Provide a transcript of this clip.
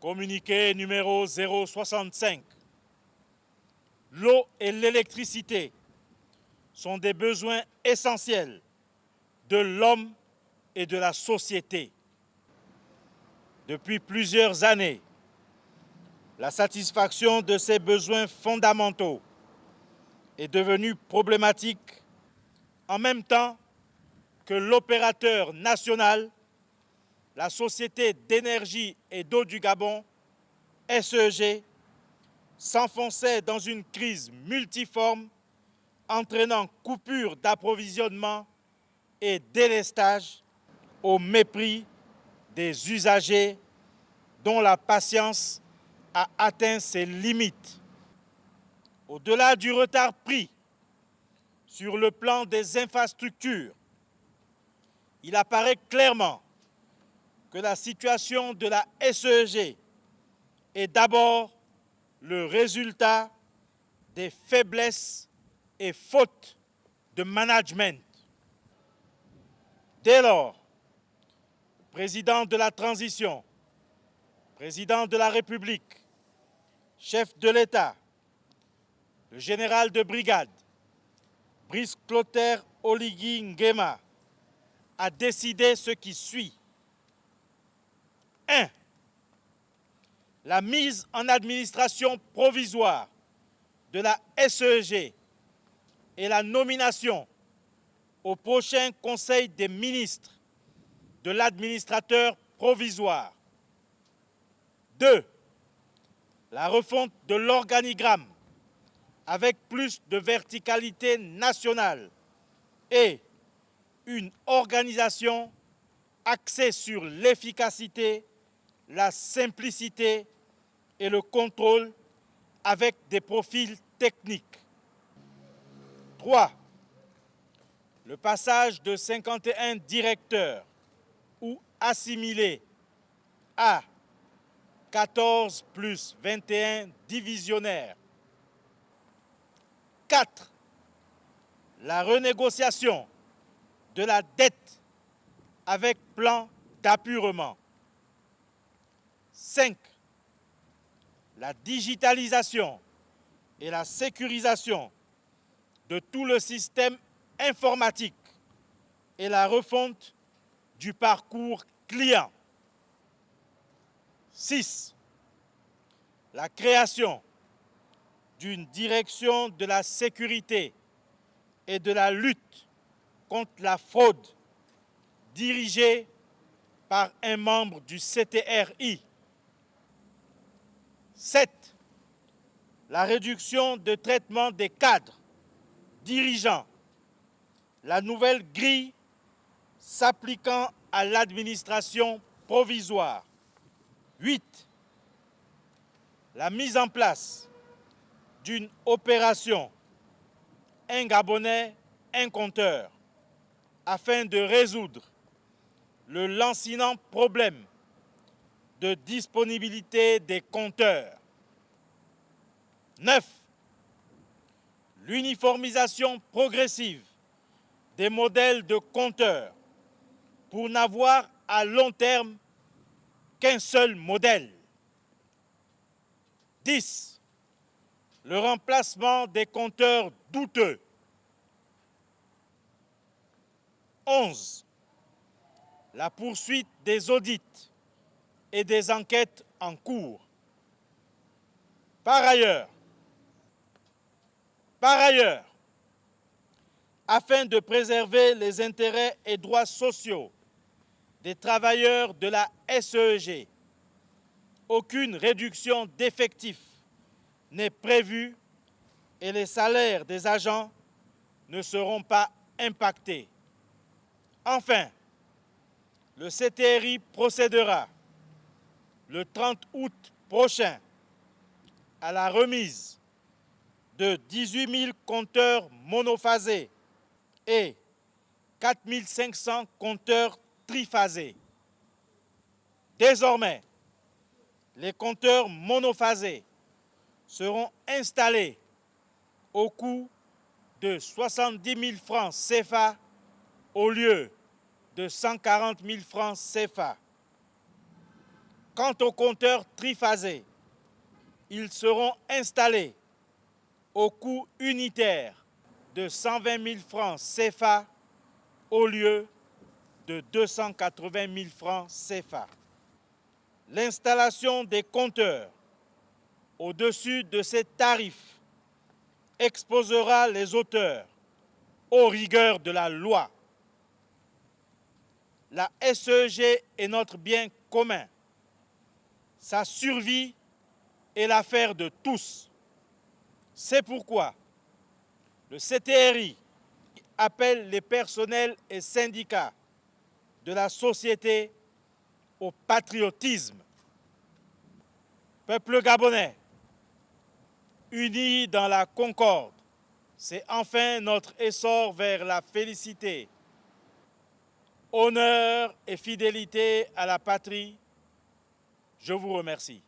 Communiqué numéro 065. L'eau et l'électricité sont des besoins essentiels de l'homme et de la société. Depuis plusieurs années, la satisfaction de ces besoins fondamentaux est devenue problématique en même temps que l'opérateur national, la Société d'énergie et d'eau du Gabon, SEG, s'enfonçait dans une crise multiforme entraînant coupure d'approvisionnement et délestage au mépris des usagers dont la patience a atteint ses limites. Au-delà du retard pris sur le plan des infrastructures, il apparaît clairement que la situation de la SEG est d'abord le résultat des faiblesses et fautes de management. Dès lors, le président de la transition, président de la République, chef de l'État, le général de brigade, Brice Clotaire Oligui Nguema, a décidé ce qui suit. 1. La mise en administration provisoire de la SEG et la nomination au prochain Conseil des ministres de l'administrateur provisoire. 2. La refonte de l'organigramme avec plus de verticalité nationale et une organisation axée sur l'efficacité, la simplicité et le contrôle avec des profils techniques. 3. Le passage de 51 directeurs ou assimilés à 14 plus 21 divisionnaires. 4. La renégociation de la dette avec plan d'apurement. 5. La digitalisation et la sécurisation de tout le système informatique et la refonte du parcours client. 6. La création d'une direction de la sécurité et de la lutte contre la fraude dirigée par un membre du CTRI. 7. La réduction de traitement des cadres, dirigeants, la nouvelle grille s'appliquant à l'administration provisoire. 8. La mise en place d'une opération un Gabonais, un compteur, afin de résoudre le lancinant problème de disponibilité des compteurs. 9. L'uniformisation progressive des modèles de compteurs pour n'avoir à long terme qu'un seul modèle. 10. Le remplacement des compteurs douteux. 11. La poursuite des audits et des enquêtes en cours. Par ailleurs, afin de préserver les intérêts et droits sociaux des travailleurs de la SEG, aucune réduction d'effectifs n'est prévue et les salaires des agents ne seront pas impactés. Enfin, le CTRI procédera le 30 août prochain à la remise de 18 000 compteurs monophasés et 4 500 compteurs triphasés. Désormais, les compteurs monophasés seront installés au coût de 70 000 francs CFA au lieu de 140 000 francs CFA. Quant aux compteurs triphasés, ils seront installés au coût unitaire de 120 000 francs CFA au lieu de 280 000 francs CFA. L'installation des compteurs au-dessus de ces tarifs exposera les auteurs aux rigueurs de la loi. La SEG est notre bien commun. Sa survie est l'affaire de tous. C'est pourquoi le CTRI appelle les personnels et syndicats de la société au patriotisme. Peuple gabonais, unis dans la concorde, c'est enfin notre essor vers la félicité. Honneur et fidélité à la patrie, je vous remercie.